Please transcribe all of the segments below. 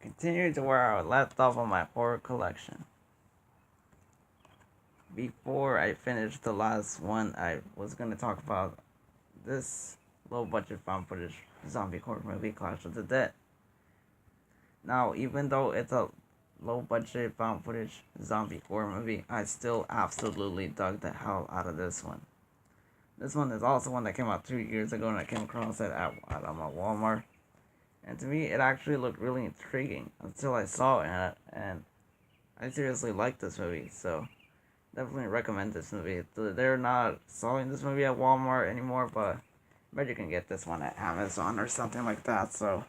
Continue to where I left off on my horror collection. Before I finished the last one, I was going to talk about this low budget found footage zombie horror movie, Clash of the Dead. Now, even though it's a low budget found footage zombie horror movie, I still absolutely dug the hell out of this one. This one is also one that came out 2 years ago, and I came across it at Walmart. And to me, it actually looked really intriguing until I saw it, and I seriously liked this movie, so definitely recommend this movie. They're not selling this movie at Walmart anymore, but I bet you can get this one at Amazon or something like that, so.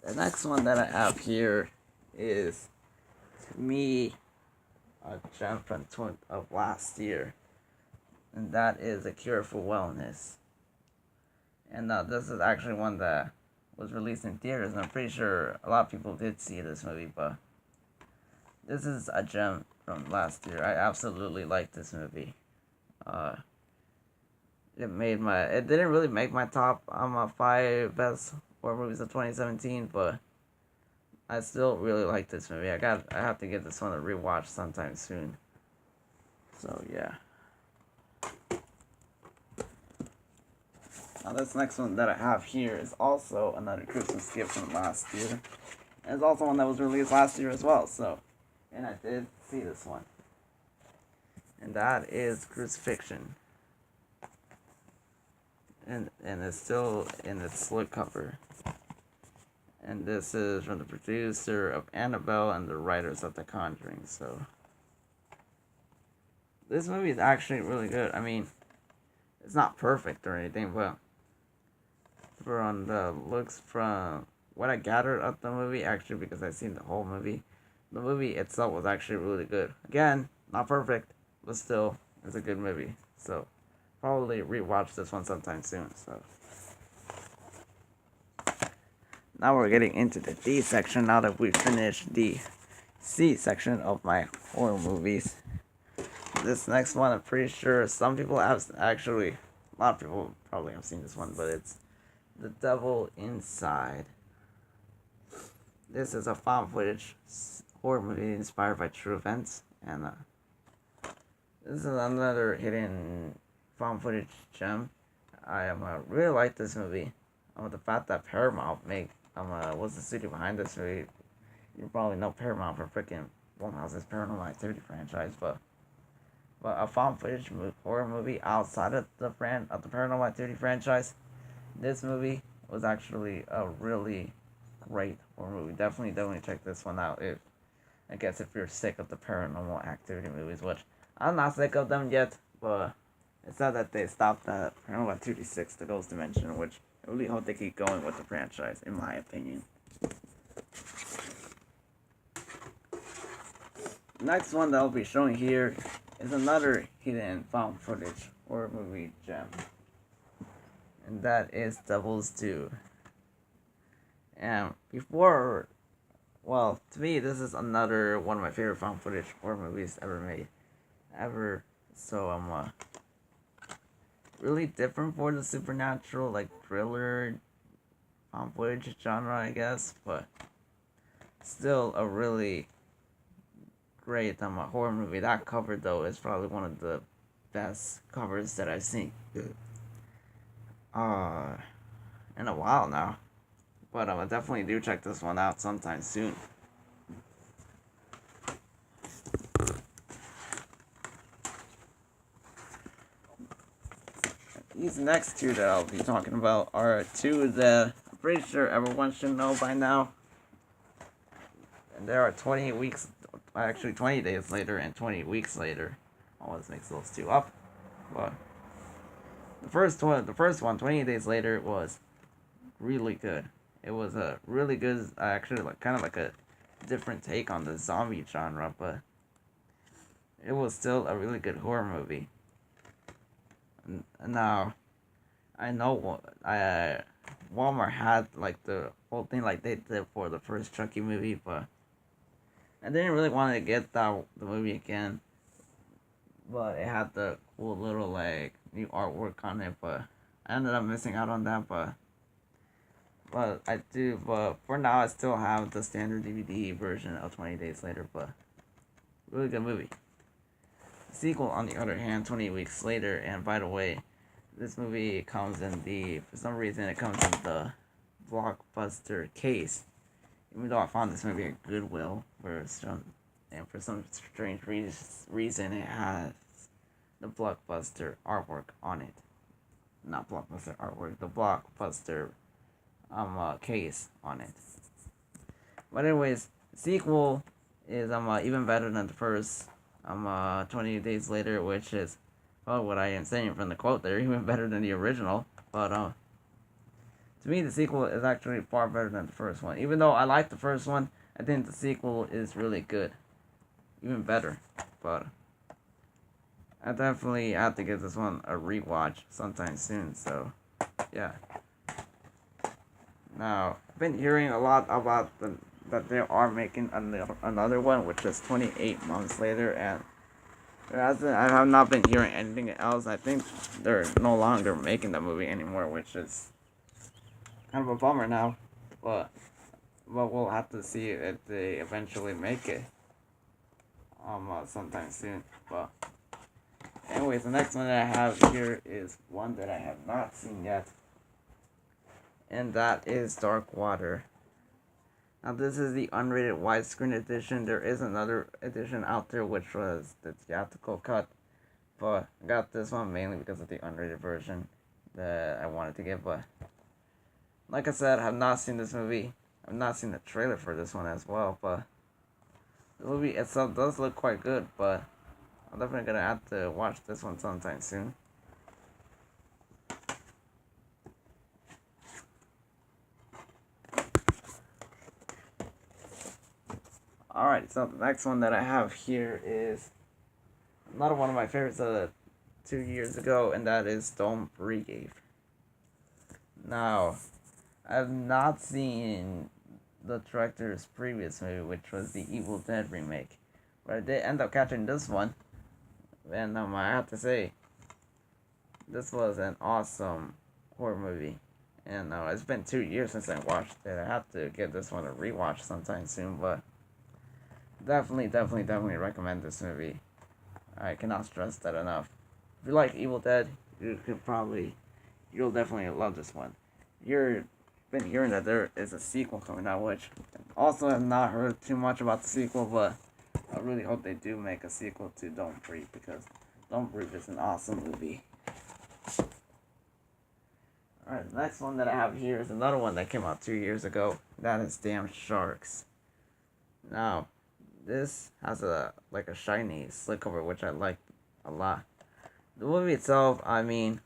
The next one that I have here is, to me, a gem of last year, and that is A Cure for Wellness. And this is actually one that was released in theaters, and I'm pretty sure a lot of people did see this movie, but this is a gem from last year. I absolutely liked this movie. It didn't really make my top 5 best horror movies of 2017, but I still really like this movie. I have to get this one a rewatch sometime soon. So yeah. Now this next one that I have here is also another Christmas gift from last year. And it's also one that was released last year as well, so. And I did see this one. And that is Crucifixion. And it's still in its slipcover. And this is from the producer of Annabelle and the writers of The Conjuring, so. This movie is actually really good. I mean, it's not perfect or anything, but from the looks, from what I gathered of the movie, actually, because I've seen the whole movie, the movie itself was actually really good. Again, not perfect, but still, it's a good movie. So, probably rewatch this one sometime soon, so. Now we're getting into the D section, now that we've finished the C section of my horror movies. This next one, I'm pretty sure some people have actually, a lot of people probably have seen this one, but it's The Devil Inside. This is a found footage horror movie inspired by true events, and this is another hidden found footage gem. I really like this movie. The fact that Paramount was the studio behind this movie. You probably know Paramount for freaking Blumhouse's Paranormal Activity franchise, but a found footage horror movie outside of the Paranormal Activity franchise. This movie was actually a really great horror movie. Definitely check this one out. If you're sick of the Paranormal Activity movies, which I'm not sick of them yet, but it's sad that they stopped at Paranormal Activity 6, The Ghost Dimension, which I really hope they keep going with the franchise, in my opinion. Next one that I'll be showing here is another hidden found footage horror movie gem. And that is Devil's Due. And to me, this is another one of my favorite found footage horror movies ever made. So I'm really different for the supernatural, like thriller, found footage genre, I guess, but still a really great horror movie. That cover, though, is probably one of the best covers that I've seen in a while now. But I definitely do check this one out sometime soon. These next two that I'll be talking about are two that I'm pretty sure everyone should know by now. And there are 20 days later and 20 weeks later. Always mix those two up. But the first one, 20 days later, was really good. It was a really good, actually, kind of like a different take on the zombie genre, but it was still a really good horror movie. Now, I know Walmart had like the whole thing like they did for the first Chucky movie, but I didn't really want to get the movie again. but it had the cool little like new artwork on it. But I ended up missing out on that. But I do. But for now, I still have the standard DVD version of 20 Days Later. But really good movie. The sequel, on the other hand, 20 weeks later. And by the way, this movie comes in for some reason, it comes in the blockbuster case. Even though I found this movie at Goodwill, for some strange reason, it has the blockbuster artwork on it. Not blockbuster artwork, the blockbuster case on it. But anyways, the sequel is even better than the first. 20 Days Later, which is what I am saying from the quote there, even better than the original. But to me, the sequel is actually far better than the first one. Even though I like the first one, I think the sequel is really good, even better. But I definitely have to give this one a rewatch sometime soon. So yeah. Now I've been hearing a lot about that they are making another one, which is 28 months later, and I have not been hearing anything else. I think they're no longer making the movie anymore, which is kind of a bummer now. But we'll have to see if they eventually make it sometime soon. But anyways, the next one that I have here is one that I have not seen yet, and that is Dark Water. Now this is the unrated widescreen edition. There is another edition out there which was the theatrical cut, but I got this one mainly because of the unrated version that I wanted to get. But like I said, I have not seen this movie. I've not seen the trailer for this one as well, but the movie itself does look quite good, but I'm definitely gonna have to watch this one sometime soon. Alright, so the next one that I have here is another one of my favorites of 2 years ago, and that is Don't Breathe. Now, I have not seen the director's previous movie, which was the Evil Dead remake, but I did end up catching this one, and I have to say, this was an awesome horror movie. And it's been 2 years since I watched it. I have to give this one a rewatch sometime soon, but definitely recommend this movie. I cannot stress that enough. If you like Evil Dead, you'll definitely love this one. You've been hearing that there is a sequel coming out, which also have not heard too much about the sequel, but I really hope they do make a sequel to Don't Breathe, because Don't Breathe is an awesome movie. Alright, the next one that I have here is another one that came out 2 years ago. That is Damn Sharks. Now, this has a shiny slipcover, which I like a lot. The movie itself, I mean,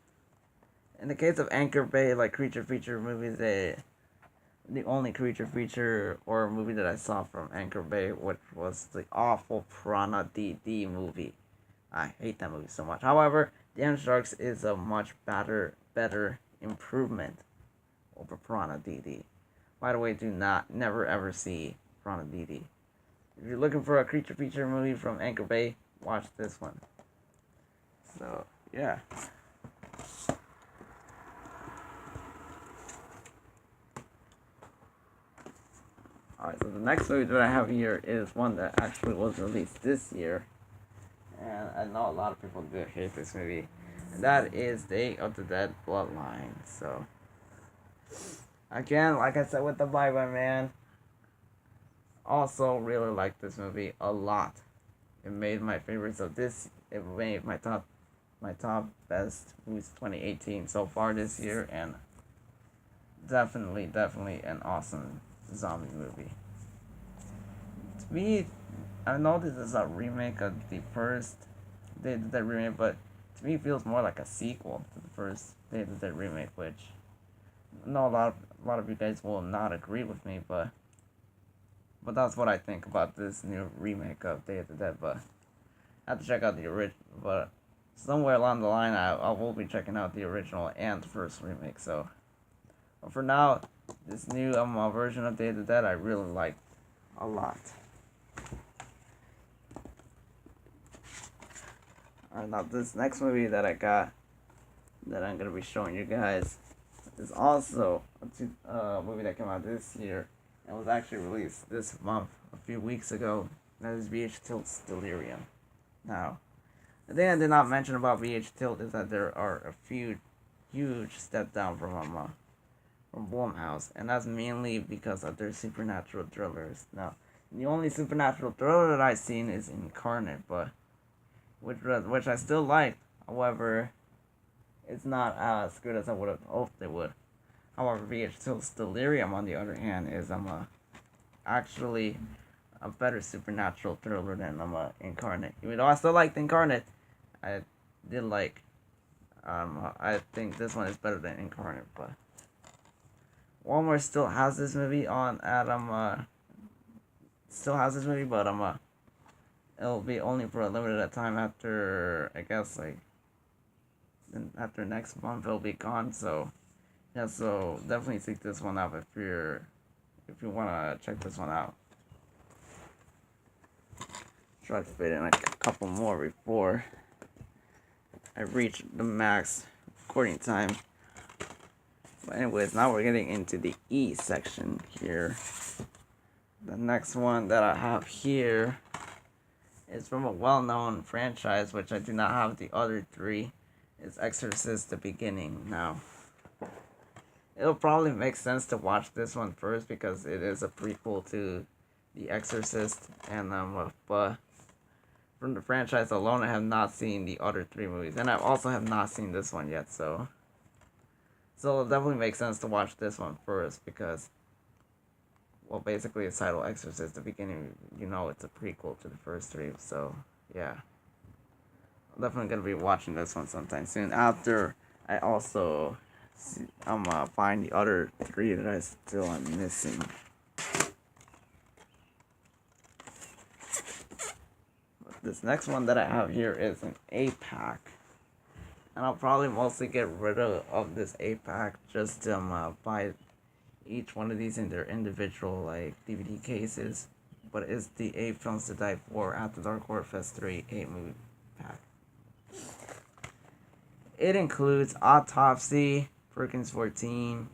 in the case of Anchor Bay, like creature feature movies, the only creature feature horror movie that I saw from Anchor Bay, which was the awful Piranha DD movie. I hate that movie so much. However, Damn Sharks is a much better improvement over Piranha DD. By the way, never ever see Piranha DD. If you're looking for a creature feature movie from Anchor Bay, watch this one. So, yeah. Alright, so the next movie that I have here is one that actually was released this year. And I know a lot of people do hate this movie. And that is Day of the Dead Bloodline. So, again, like I said with the Bye-Bye Man, also really like this movie a lot. It made my favorites of this. It made my top best movies 2018 so far this year, and definitely an awesome zombie movie. To me, I know this is a remake of the first Day of the Dead remake, but to me it feels more like a sequel to the first Day of the Dead remake, which I know a lot of you guys will not agree with me, but that's what I think about this new remake of Day of the Dead. But I have to check out the original. But somewhere along the line, I will be checking out the original and the first remake. So, but for now, this new version of Day of the Dead I really like a lot. Alright, now this next movie that I got, that I'm gonna be showing you guys, is also a movie that came out this year and was actually released this month, a few weeks ago. That is VH Tilt's Delirium. Now, the thing I did not mention about VH Tilt is that there are a few huge step down from Blumhouse, and that's mainly because of their supernatural thrillers. Now, the only supernatural thriller that I've seen is Incarnate, but which I still like. However, it's not as good as I would have hoped it would. However, VH Tilt's Delirium, on the other hand, is actually a better supernatural thriller than Incarnate. Even though I still liked Incarnate, I did like. I think this one is better than Incarnate, but Walmart still has this movie on still has this movie, but it'll be only for a limited time after, I guess, like after next month it'll be gone. So yeah, so definitely seek this one out if you wanna check this one out. Try to fit in a couple more before I reach the max recording time. But anyways, now we're getting into the E section here. The next one that I have here is from a well-known franchise, which I do not have the other three. It's Exorcist: The Beginning. Now, it'll probably make sense to watch this one first because it is a prequel to The Exorcist, and but from the franchise alone, I have not seen the other three movies, and I also have not seen this one yet. So it'll definitely make sense to watch this one first because, well, basically it's titled Exorcist: The Beginning. You know, it's a prequel to the first three. So yeah, I'm definitely gonna be watching this one sometime soon. After I also find the other three that I still am missing. This next one that I have here is an 8-pack. And I'll probably mostly get rid of this 8-pack just to buy each one of these in their individual like DVD cases. But it's the 8 Films to Die For After Dark Horror Fest 3 8 movie pack. It includes Autopsy, Perkins 14,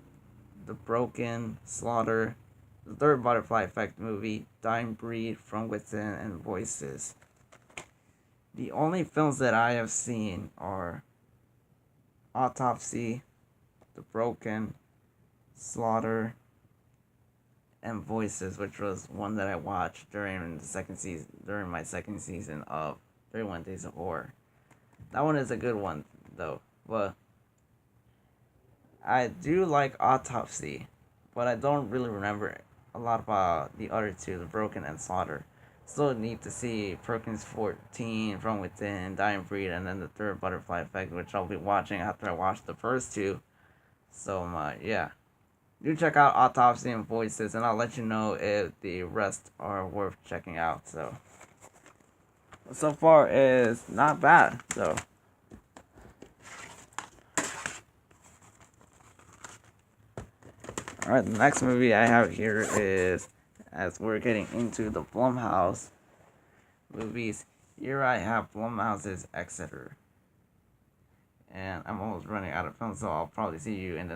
The Broken, Slaughter, The Third Butterfly Effect movie, Dying Breed, From Within, and Voices. The only films that I have seen are Autopsy, The Broken, Slaughter, and Voices, which was one that I watched during my second season of 31 Days of Horror. That one is a good one though, but I do like Autopsy, but I don't really remember a lot about the other two, The Broken and Slaughter. Still need to see Perkins 14, From Within, Dying Breed, and then The Third Butterfly Effect, which I'll be watching after I watch the first two. So, yeah. Do check out Autopsy and Voices, and I'll let you know if the rest are worth checking out. So far is not bad, so. Alright, the next movie I have here is, as we're getting into the Blumhouse movies, here I have Blumhouse's Exeter. And I'm almost running out of film, so I'll probably see you in the next